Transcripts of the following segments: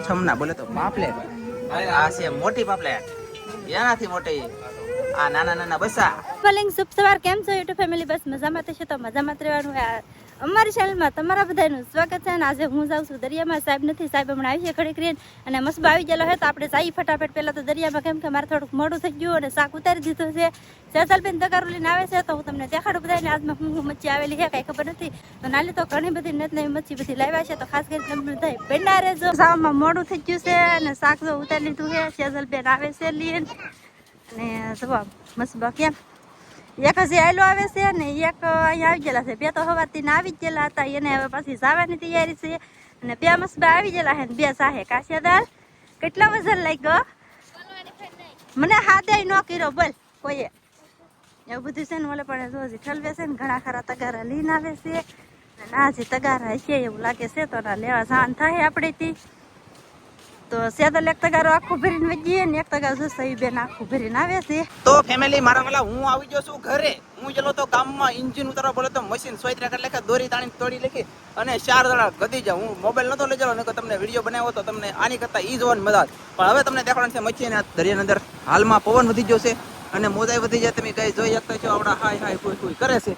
છમના બોલે તો પાપલેટ. આ છે મોટી પાપલેટ, એનાથી મોટી આ નાના નાના બસા. ફલિંગ શુભ સવાર, કેમ છો યુટ્યુબ ફેમિલી? બસ મજામાં થશે તો મજામાં રહેવાનું. અમારી ચેનલમાં તમારા બધાનું સ્વાગત છે. અને આજે હું જાઉં છું દરિયામાં. સાહેબ નથી, સાહેબ હમણાં આવી છે ઘડી કરીને અને મસબા આવી ગયેલો છે તો આપણે જઈ ફટાફટ પહેલા તો દરિયામાં, કેમ કે મારે થોડુંક મોડું થઈ ગયું અને શાક ઉતારી દીધું છે. સેજલબેન તગારું લઈને આવે છે તો હું તમને દેખાડું બધાને. આજમાં હું મચ્છી આવેલી છે કાંઈ ખબર નથી, તો નાલી તો ઘણી બધી નવી મચ્છી બધી લાવ્યા છે, તો ખાસ કરીને તમને બધા પેંડા રહેજો. સાવામાં મોડું થઈ ગયું છે અને શાક તો ઉતારી લીધું છે. સેજલબેન આવે છે લઈને અને જવાબ મસબા કેમ એક હજી આયલો આવે છે ને એક અહીંયા આવી ગયેલા છે. બે તો સવારથી આવી જ ગયેલા હતા, એને હવે પાછી જવાની તૈયારી છે. અને બે મસબા આવી ગયેલા છે ને બે સાહે. કાશિયાદાર કેટલા વજન લાગ્યો? મને હાથે ન કર્યો બોલ કોઈએ. એવું બધું છે ને ઓલે પણ જો હજી ઠલવે છે ને ઘણા ખરા તગારા લઈને આવે છે. અને ના જે તગારા છે એવું લાગે છે તો ના લેવા જવાનું થાય આપણેથી. તો સેદલ એક તગારો આખું ભરીને વજીએ ને એક તગારો જો સહી બેન આખું ભરીને આવે છે. તો ફેમિલી મારા વાલા હું આવી ગયો છું ઘરે. હું ગયેલો તો ગામમાં ઇન્જિન ઉતારવા બોલે તો મશીન સોયત્રા કરી લેખા, દોરી તાણી તોડી લેખી અને 4 જણા ગધી જાય. હું મોબાઈલ નતો લઈ જવાનો, નકર તમને વિડીયો બનાવ્યો તો તમને આની કરતા ઈ જોવાની મજા આવે. પણ હવે તમને દેખાડવાનું છે મચ્છી ને દરિયાની અંદર હાલમાં પવન વધી ગયો છે અને મોજાઈ વધી જાય. તમે કઈ જોઈ શકતા છો આવડા હાય હાય કોઈ કોઈ કરે છે.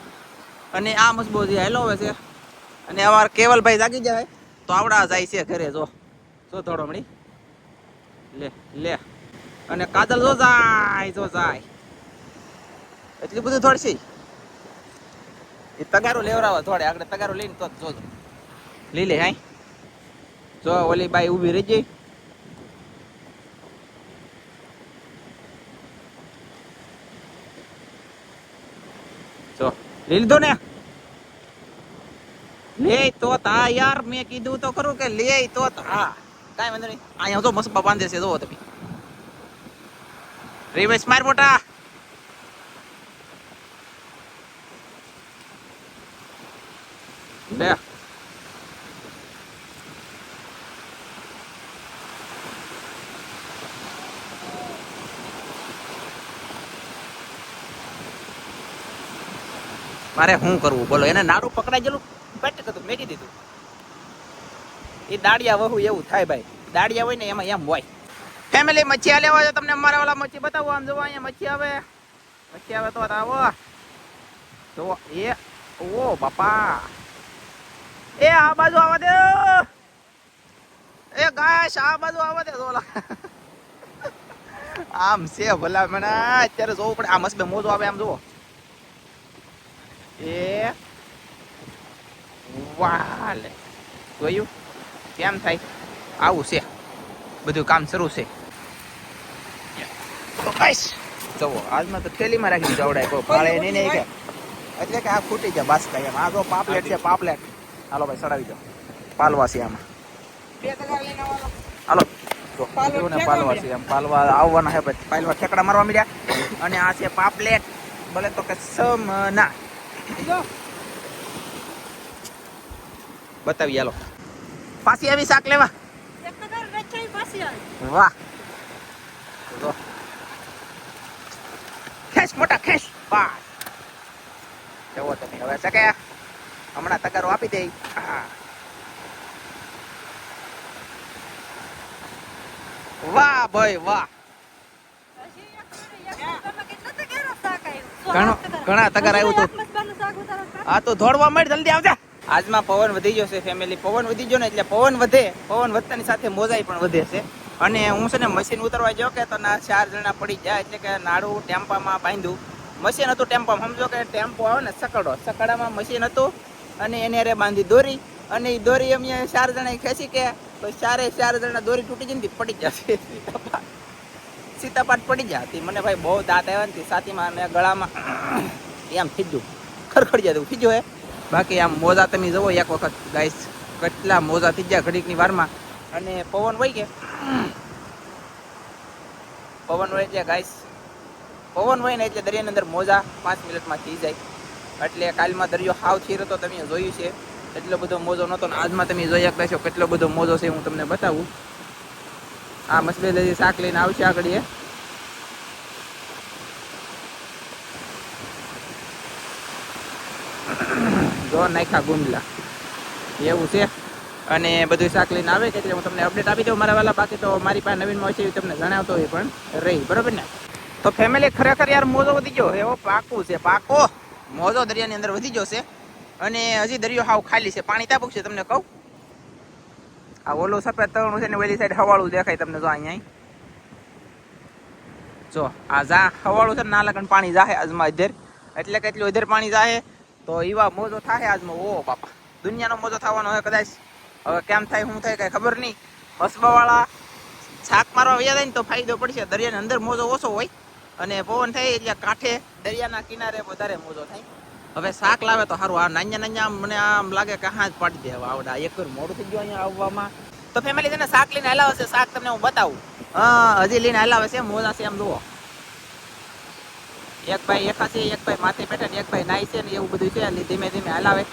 અને આ મસબો જે હેલો આવે છે અને અમાર કેવલભાઈ જાગી જાય તો આવડા જાય છે ઘરે. જો થોડો મળી લે અને કાજલ જો જાય એટલી બધું થોડશે એ તગારો લેવરાવા થોડે આગળ તગારો લઈને તો જોજો લીલે હાય. જો ઓલી બાઈ ઊભી રહી ગઈ. જો લીધો ને લે તો તા યાર, મેં કીધું તો ખરું કે લે તો હા કાઈ વાંધો નહીં. અહીંયા તો મસ્ત બાંધે છે જોવો તમે. રિવર્સ માર મોટા. લે મારે શું કરવું બોલો? એને નાડું પકડાઈ ગયેલું પેટ કતું મેકી દીધું. એ દાડિયા વહુ એવું થાય ભાઈ. દાડિયા હોય ને એમાં એમ હોય. ફેમિલી મચ્છી આ લેવા તમને અમારા વાળા મચ્છી બતાવો. આમ જોવો અહીંયા મચ્છી આવે તો આવો જોવો. એ ઓ બાપા, એ આ બાજુ આવવા દે. એ ગાશ આ બાજુ આવવા દે. જોલા આમ છે ભલા મને અત્યારે જોવું પડે. આ મસ્ત મોજો આવે આમ જોવો. એ વાલે જોયું કેમ થાય? આવું છે બધું કામ શરૂ છે. જવો આજમાં તો થેલીમાં રાખી દીધું આવડાય કોઈ પાળે નહીં ને કે એટલે કે આ ફૂટી જાય બસ કઈ એમ. આ જો પાપલેટ છે પાપલેટ. હાલો ભાઈ ચડાવી દો. પાલવા છે આમાં. હાલો જો ને પાલવા છે એમ. પાલવા આવવાના હે ભાઈ. પાલવા ઠેકડા મારવા મળ્યા. અને આ છે પાપલેટ ભલે તો કે સમના બતાવી. હાલો પાછી આવી શાક લેવા. વાહ ખેસ મોટા ખેસ. બસ જવો તમે હવે શકે હમણાં તગારો આપી દે. વાહ ભાઈ વાહ. ઘણા તગાર આવ્યું તો હા તો દોડવા માંડ જલ્દી આવજા. આજમાં પવન વધી ગયો છે ફેમિલી. પવન વધી ગયો ને એટલે પવન વધે. પવન વધતાની સાથે મોજાઈ પણ વધે છે. અને હું છે ને મશીન ઉતરવા ગયો કે તો ના 4 જણા પડી જાય. એટલે કે નાડું ટેમ્પામાં બાંધ્યું. મશીન હતું ટેમ્પામાં. સમજો કે ટેમ્પો આવે ને સકડો, સકડામાં મશીન હતું અને એને અરે બાંધી દોરી. અને એ દોરી અમે 4 જણા ખેંચી કે તો 4 જણા દોરી તૂટી જઈને પડી જશે. સીતાપાટ પડી જાય. મને ભાઈ બહુ દાંત આવ્યા ને છાતીમાં અને ગળામાં એમ ખીજું ખરખડી જતું ખીજું હે. બાકી આમ મોજા તમે જુઓ એક વખત ગાઈસ, કેટલા મોજા થઈ ગયા ઘડીકની વારમાં. અને પવન હોય કે પવન હોય એટલે ગાઈસ, પવન હોય ને એટલે દરિયાની અંદર મોજા 5 મિનિટમાં થઈ જાય. એટલે કાલમાં દરિયો હાવ થયો તો તમે જોયું છે. એટલો બધો મોજો નહોતો ને આજમાં તમે જોઈ શકતા છો કેટલો બધો મોજો છે. હું તમને બતાવું. આ મસબેલી શાક લઈને આવશે આગળ. એ જો નાખ્યા ગુંડલા એવું છે. અને બધું શાક લઈને આવે કે એટલે હું તમને અપડેટ આપી દઉં મારા વાલા. બાકી તો મારી પાસે નવીનમાં છે એ તમને જણાવતો હોય પણ રહી, બરોબર ને. તો ફેમિલી ખરેખર યાર મોજો વધી ગયો એવો પાકું છે, પાકો મોજો દરિયાની અંદર વધી ગયો છે. અને હજી દરિયો હાવ ખાલી છે, પાણી તાપુક છે તમને કહું. આ ઓલું સફેદ તળનું છે ને ઓલી સાઈડ હવાળું દેખાય તમને, જો અહીંયા જો આ જા હવાળું છે ને ના લગન પાણી જાહે આજમાં ઇધર, એટલે કે એટલું ઇધર પાણી જાહે તો એવા મોજો થાય આજમાં. ઓ બાપા, દુનિયાનો મોજો થવાનો હોય કદાચ. હવે કેમ થાય શું થાય કઈ ખબર નહીં. મસબાવાળા છાક મારવા વયા જાય ને તો ફાયદો પડશે. દરિયાની અંદર મોજો ઓછો હોય અને પવન થાય એટલે કાંઠે દરિયાના કિનારે વધારે મોજો થાય. હવે શાક લાવે તો સારું. આ નાન્યા નાન્યા મને આમ લાગે કે હા જ પાડી દે. હવે આવડા એક મોડું થઈ ગયું અહીંયા આવવામાં. તો ફેમિલી છે ને શાક લઈને હાલાવે છે, શાક તમને હું બતાવું. હા હજી લઈને હાલાવે છે, મોજા છે એમ જુઓ. એક ભાઈ એકા છે, એક ભાઈ માથે બેઠા ને એક ભાઈ નાય છે ને એવું બધું છે. એટલે ધીમે ધીમે હાલાવે.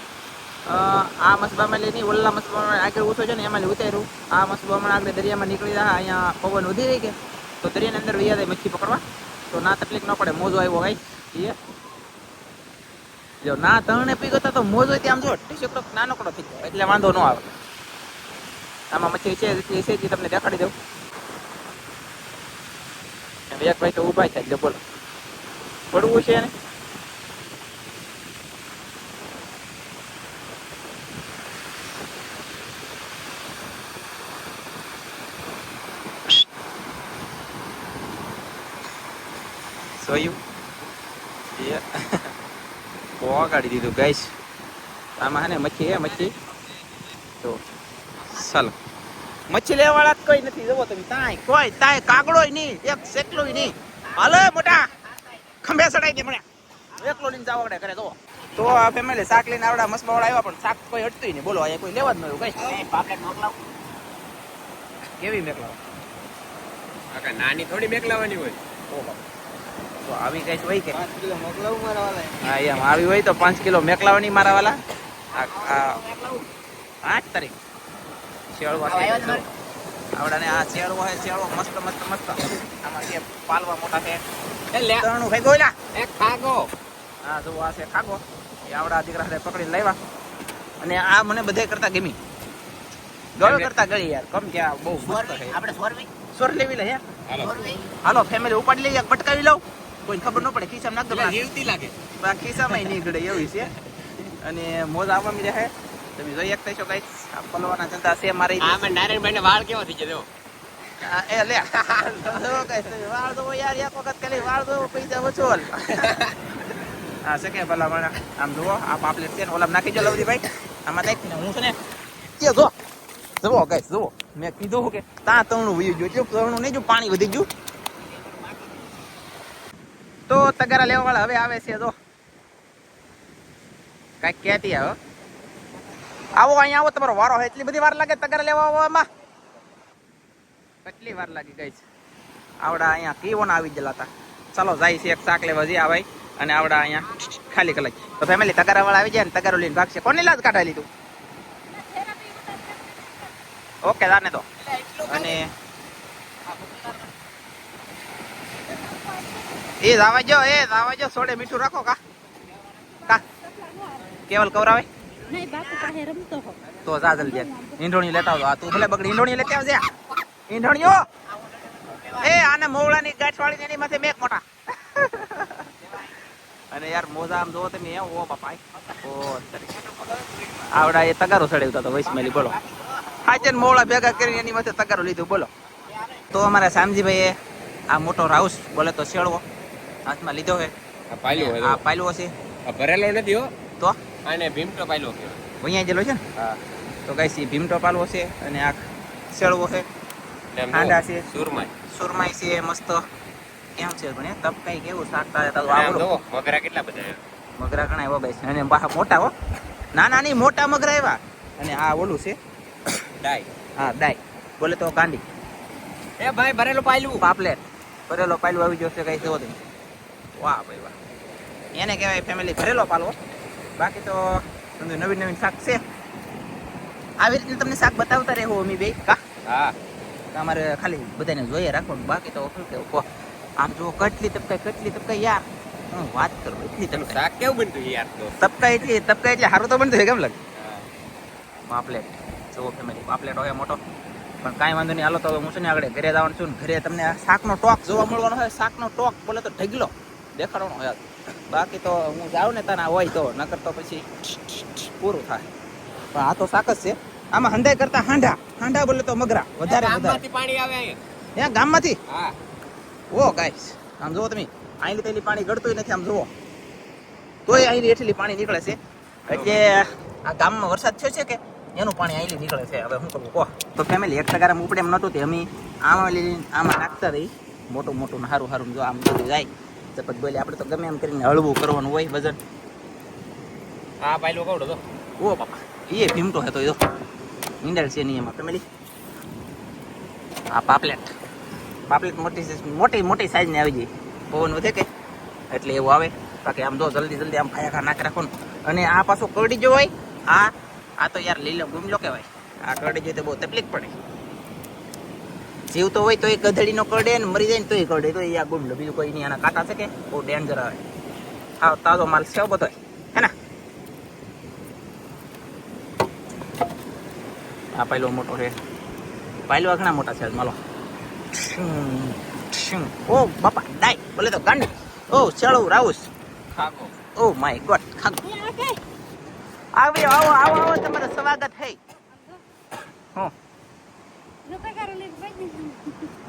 આ મસબામાં લઈ નહીં, ઓલા મસબામાં આગળ ઊંચો છે ને એમાં ઉતાર્યું. આ મસબામાં આગળ દરિયામાં નીકળી જાય. અહીંયા પવન વધી રહી કે તો દરિયાની અંદર વૈયા જાય મચ્છી પકડવા, તો ના તકલીફ ન પડે. મોજો આવ્યો ભાઈ જો ના તણે પી ગયો તો મોજો ત્યાં આમ જો ટીશોકડો નાનકડો થઈ ગયો એટલે વાંધો ન આવે. આમાં મચ્છી છે એટલી છે જે તમને દેખાડી દઉં. એક ભાઈ તો ઊભા છે એટલે બોલો પડવું છે ને. જોયું કાઢી દીધું ગાઈસ. આમાં હે ને મચ્છી હે મચ્છી. તો ચાલો મચ્છી લેવા વાળા કોઈ નથી. જવો તમે તાય કોઈ તાય કાગડોય નહીં, એક સેકલોય નહીં. હાલે મોટા ખંભે સડાઈ દે મને એકલો લઈને જાવ ઘરે જવો. તો આ ફેમિલી શાક લઈને આવડા મસબાવાળા આવ્યા પણ શાક કોઈ હટતું નહીં. બોલો અહીંયા કોઈ લેવા જ ન આવ્યું કઈ. પાપલેટ મોકલાવ. કેવી મેકલાવ? નાની થોડી મેકલાવાની હોય. ઓ બાપા, તો આવી કઈ હોય કે 5 કિલો મોકલાવું મારા વાલા. હા એમ આવી હોય તો 5 કિલો મેકલાવાની મારા વાલા. 8 તારીખ શેળવા આવડા ને આ શેળવો હે. શેળવો મસ્ત મસ્ત મસ્ત. આમાં છે પાલવા મોટા છે. તણું ખાઈ ગોયલા એક ખાગો. હા જો આ છે ખાગો. એ આવડા દીકરા પકડીને લાવ્યા. અને આ મને બધે કરતા ગમી. ગળો કરતા ગળી યાર. કમ કે આ બહુ મસ્ત છે. આપણે સ્વર લેવી લે હે. હાલો ફેમિલી ઉપાડી લઈએ, પટકાવી લઉં. કોઈ ખબર ન પડે. ખિસ્સામાં નાખ દો. જીવતી લાગે. ખિસ્સામાં નહીં ગળે એવી છે. અને મોજ આવવા મી રહે. તમે જોઈ શકતા છો ગાઈસ. આ પલવાના ધંધા છે મારી. આમાં નારાયણભાઈ વાળ કેવો થઈ ગયો? એ લે વાળ દો યાર, એક વખત ખાલી વાળ દો પૈસા વચોલ. હા છે કે ભલા મને આમ જુઓ. આ પાપલેટ છે ને ઓલામ નાખી જો લવજી ભાઈ. આમાં નાખી ને હું છે ને કે જો જુઓ ગાઈસ જુઓ. મેં કીધું કે તા તણું વયું ગયું. એટલું તણું નહીં જો પાણી વધી ગયું. તો તગારા લેવા વાળા હવે આવે છે. જો કઈક કહેતી આવે. આવો અહીંયા આવો, તમારો વારો. એટલી બધી વાર લાગે તગારા લેવા આવવામાં? કેટલી વાર લાગી ગઈ છે. આવડા અહીંયા કીવોના આવી ગયેલા હતા. ચાલો જાય છે એક શાક લેવા જઈએ આ ભાઈ. અને આવડા અહીંયા ખાલી કલાક. તો ફેમિલી તગારા વાળા આવી જાય ને તગારો લઈને ભાગશે. કોની લાજ કાઢા લીધું? ઓકે જાને તો. અને એ જાવા જો સોડે મીઠું રાખો કા કા કેવલ કવરાવે નહીં બાપુ પાસે રમતો હો. તો જા જલ્દી ઈંઢોણી લેતા આવો. તું ભલે બગડી ઈંઢોણી લેતા આવજે. ઈંઢોણીઓ એ આને મોવળાની ગાંઠ વાળીને એની માથે મેક મોટા. અને યાર મોજા આમ જોવો તમે. ઓ બાપા ઓ આવડા એ તગારો ચડાવતા તો વૈસમેલી. બોલો હાચન મોવળા ભેગા કરીને એની માથે તગારો લીધું. બોલો તો અમારા શામજીભાઈએ આ મોટો રાઉસ બોલે તો શેળવો હાથમાં લીધો છે. આ પાયલો હે. આ પાયલો છે. આ ભરેલો નથી હો. તો આને ભીમટો પાયલો કહેવાય. અહીંયા જેલો છે ને. હા. તો ગાઈસ એ ભીમટો પાલવો છે. અને આ શેળવો છે. હાંડા છે. સુરમાઈ છે મસ્ત. કેમ છે પણ તપકાઈ કેવું શાકતા જો મગરા કેટલા બધા. મગરા ઘણા એવા ગાઈસ. અને મોટા હો. નાના નહીં મોટા મગરા આવ્યા. અને આ ઓલું છે ડાય. હા ડાય બોલે તો ગાંડી. એ ભાઈ ભરેલો પાયલું. પાપલેટ ભરેલો પાયલું આવી જશે કઈ જોવો તમે. વાહ ભાઈ વાહ. એને કહેવાય ફેમિલી ભરેલો પાલવો. બાકી તો નવીન નવીન શાક છે. આવી રીતે તમને શાક બતાવતા રહેવું અમે બે કા. હા તમારે ખાલી બધાને જોઈએ રાખવાનું. બાકી તો શું કેવું આમ જો કેટલી તપકાઈ યાર. હું વાત કરું એટલી તપકાઈ. શાક કેવું બનતું યાર? તો તપકાઈ એટલે સારું તો બનતું હોય કેમ લાગે? પાપલેટ જુઓ ફેમિલી પાપલેટ હોય મોટો પણ કાંઈ વાંધો નહીં. હાલો તો હવે હું છે ને આગળ ઘરે જવાનું છું ને ઘરે તમને આ શાકનો ટોક જોવા મળવાનો હોય. શાકનો ટોક બોલે તો ઢગલો દેખાડવાનો હોય. બાકી તો હું જાઉં ને તને હોય તો નકર તો પછી પૂરું થાય. પણ આ તો શાક જ છે. આમાં હંડાઈ કરતા હાંડા બોલે તો મગરા વધારે વધારે પાણી આવે અહીંયા. ત્યાં ગામમાંથી હા ઓ ગાઈસ આમ જુઓ તમે અહીં તેલી પાણી ગળતું નથી. આમ જુઓ તોય અહીં એટલી પાણી નીકળે છે. એટલે આ ગામમાં વરસાદ થયો છે કે એનું પાણી અહીં નીકળે છે. હવે શું કરવું કહો. તો ફેમિલી એક ટકામાં ઉપડે એમ નહોતું તે અમે આમાં લઈને આમાં નાખતા રહી. મોટું મોટું ને સારું સારું જો આમ બધું જાય તો પછી બોલે આપણે તો ગમે એમ કરીને હળવું કરવાનું હોય વજન. હા પાયલો કવડો તો ઓ બાપા એ ભીમટો હતો એ તો નીંદળ છે નહીં એમાં ફેમિલી. આ પાપલેટ મોટી સાઈઝની આવી જાય. પવન વધે કે એટલે એવું આવે. બાકી આમ જો જલ્દી આમ ખાયા નાખ રાખો ને. અને આ પાછો કરડી જો હોય આ તો યાર લીલો ગુમલો કહેવાય. આ કરડી જોઈએ તો બહુ તકલીફ પડે. જીવતો હોય તો એ ગધડીનો કરડે ને મરી જાય ને તો એ કરડે તો એ આ ગુમલો. બીજું કોઈ નહીં. આના કાંટા છે કે બહુ ડેન્જર આવે. હા તાજો માલ છે બધો હે ને. આ પાયલો મોટો છે. પાયલો ઘણા મોટા છે માલો. ઓ બાપા ડાય બોલે તો ગાંડી. ઓ ચડવું રાઉસ ખાગો. ઓ માય ગોડ ખાગો. આવો તમારું સ્વાગત હે. હો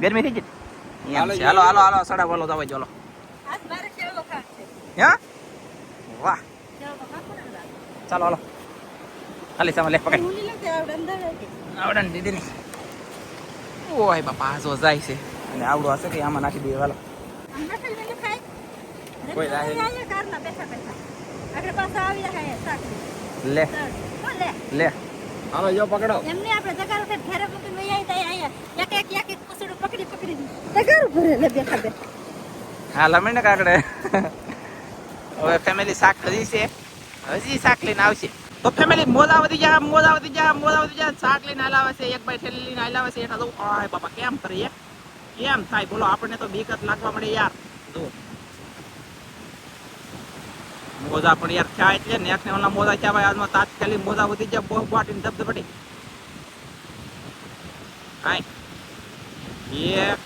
ગરમી થઈ ગઈ એમ છે. હાલો સડા બોલો તો ચાલો. હા વાહ ચાલો હાલો ખાલી સામે લે પકડ આવડન દીદી ની. ઓય બાપા જો જાય છે અને આવડો હશે કે આમાં નાખી દઈએ. હાલો કોઈ રાહે લે લે હાલો જો પકડો. એમને આપણે તગારો કે ઘરે મૂકીને વઈ આવી તા એક પૂછડું પકડી તગારો ભરે લે બેઠા બે. હા લમણે કાકડે. હવે ફેમિલી શાક હજી છે. હજી શાક લઈને આવશે. તો ફેમિલી મોજા વધી જા શાક લઈને આલાવે છે. એક ભાઈ થેલી લઈને આલાવે છે. એના તો આય બાપા કેમ કરીએ કેમ થાય બોલો. આપણને તો બીક જ લાગવા મળે યાર. જો મોજા પણ યાર થયા એટલે નેક્સ્ટ ને ઓલા મોજા થયા ભાઈ. આજમાં તાત્કાલિક મોજા વધી જાય બહુ બાટીને ધબધબટી. હાય એ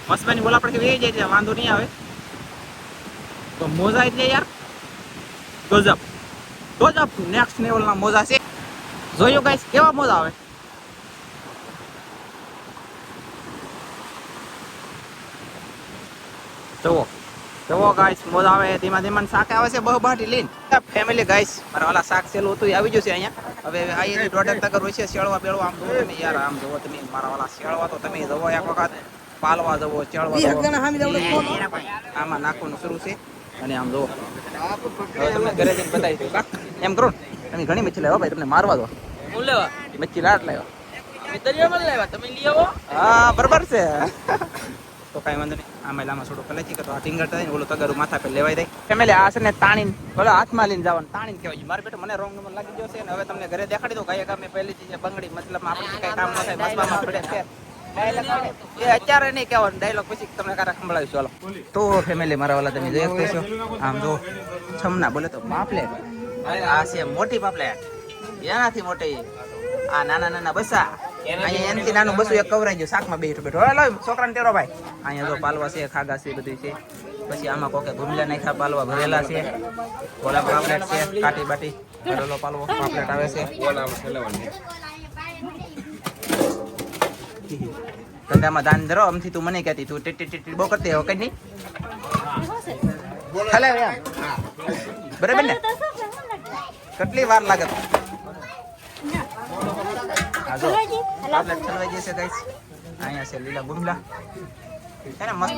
મસ્તની બોલા પડે વેઈ જાય છે. વાંધો નહીં આવે. તો મોજા એટલે યાર ગજબ નેક્સ્ટ લેવલના મોજા છે. જોયું ગાઈસ કેવા મોજા આવે. જુઓ ગાઈસ મોજા આવે. ધીમા શાક આવે છે બહુ બાટી લઈને. ફેમિલી ગાઈસ મારા વાલા શાક સેલું હતું આવી ગયું છે અહીંયા. હવે આ પ્રોડક્ટ અગર હોય છે શેળવા બેળવા આમ જોવો તમે યાર. આમ જોવો તમે મારા વાલા શેળવા તો તમે જવો એક વખત પાલવા જવો ચેળવા આમાં નાખવાનું શરૂ છે. અને આમ જુઓ હવે તમને ઘરે જઈને બતાવી દઉં કા એમ કરો ને. તમે ઘણી મચ્છી લાવ્યા ભાઈ તમને મારવા દો. હું લેવા મચ્છી લાટ લાવ્યા. અમે દરિયામાં લેવા તમે લઈ આવો. હા બરાબર છે. તો કાંઈ વાંધો નહીં. આમાં લામાં થોડું કલાચી કે તો આ ટીંગર થાય ને ઓલું તગારું માથા પર લેવાય દે. ફેમિલી આ છે ને તાણીને બોલો હાથમાં લઈને જવાનું. તાણીને કહેવાય. મારે બેટો મને રોંગ નંબર લાગી ગયો છે ને હવે તમને ઘરે દેખાડી દઉં. કઈ કામે પહેલી છે બંગડી મતલબ આપણે કઈ કામ ન થાય મસવામાં પડે છે. એ અત્યારે નહીં કહેવાનું ડાયલોગ પછી તમને કારા સંભળાવીશું. ચાલો તો ફેમિલી મારા વાલા તમે જોઈ શકશો. આમ જો છમના બોલે તો પાપલેટ. આ છે મોટી પાપલેટ. એનાથી મોટી આ નાના બસા. અહીંયા એનાથી નાનું બસું એક કવરાઈ ગયું શાકમાં બેઠો. હવે છોકરાને તેડો ભાઈ. અહીંયા જો પાલવા છે ખાગા છે બધું છે. પછી આમાં કોકે ઘૂમલા નાખ્યા પાલવા ભરેલા છે. ઓલા પાપલેટ છે કાટી બાટી ભરેલો પાલવો પાપલેટ આવે છે. ધંધામાં દાન ધરો અમથી તું મને કહેતી તું ટીટી બહુ કરતી હવે કઈ નહીં હાલે બરાબર ને. કેટલી વાર લાગે. હા જો પાપલેટ ચલવાઈ જશે ગાઈસ. અહીંયા છે લીલા ગુમલા એને મસ્ત.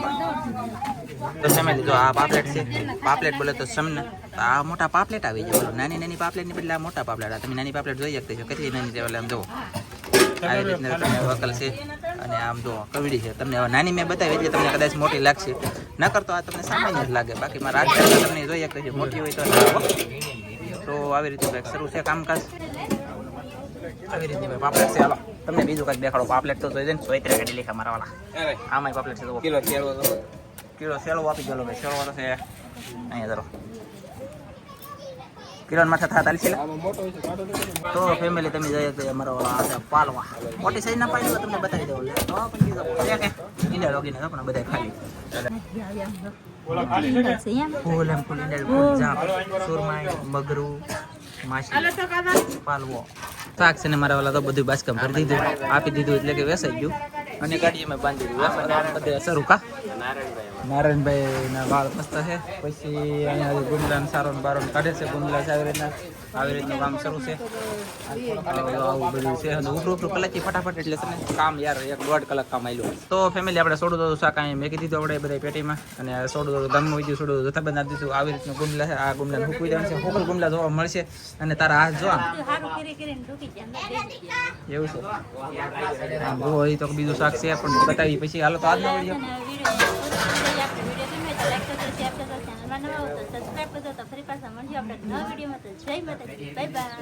તો ફેમિલી જો આ પાપલેટ છે. પાપલેટ બોલે તો સમને આ મોટા પાપલેટ આવી જાય. બોલો નાની પાપલેટ ની બદલે આ મોટા પાપલેટ. તમે નાની પાપલેટ જોઈ શકતા છો કેટલી નાની છે. આમ જુઓ આવી રીતના વકલ છે. અને આમ જો કવડી છે. તમને હવે નાની મેં બતાવી એટલે તમને કદાચ મોટી લાગશે. નકર તો આ તમને સામાન્ય જ લાગે. બાકી મારા રાજકારણ તમને જોઈ શકતા છો મોટી હોય તો આવી રીતે કંઈક શરૂ છે કામકાજ. આવી રીતે ભાઈ પાપલેટ છે. હાલો તમને બીજું કંઈક દેખાડો. પાપલેટ તો જોઈ દે ને 100 કાઢી લેખા મારા વાળા. આમાંય પાપલેટ છે. કિલો સેળો આપી ગયો ભાઈ. સેળો તો છે અહીંયા ધરો કિલોન માથા થા તાલશે તો ફેમિલી તમે જઈએ તો અમારો આ છે પાલવા મોટી સાઈઝ ના પાડ્યું તમને બતાવી દઉં તો પણ બીજો કે ઇન્ડિયા લોગીને તો પણ બધા ખાલી ફૂલ એમ ફૂલ ઇન્ડિયા જાપ સુરમાઈ મગરું માછલી પાલવો શાક છે ને મારા વાલા તો બધું બાસ્કમ ભરી દીધું આપી દીધું એટલે કે વેસાઈ ગયું અને ગાડીમાં બાંધી દીધું બધે શરૂ કા નારાયણભાઈ ના વાળ મસ્ત છે પછી અહીંયા ગુંદલા સારો બારો કાઢે છે ગુંદલા આવી રીતનું કામ શરૂ છે આવું બધું છે અને ઉપરું કલાકથી ફટાફટ એટલે છે ને કામ યાર 1.5 કલાક કામ આવ્યું તો ફેમિલી આપણે સોડું તો શાક અહીં મેકી દીધું આપણે બધા પેટીમાં અને સોડું દમમાં વીજું સોડું જથ્થા બંધ આપી દીધું આવી રીતનું ગુંદલા છે આ ગુંદલાને હૂકવી દેવાનું છે હોકલ ગુંદલા જોવા મળશે અને તારા હાથ જો આમ એવું છે આમ જો એ તો બીજું શાક છે પણ બતાવી પછી હાલો તો આજ ના વળી સબસ્ક્રાઇબ કરજો તો ફરી પાછા મળીએ આપણે નવા વિડીયોમાં. તો જય માતાજી, બાય બાય.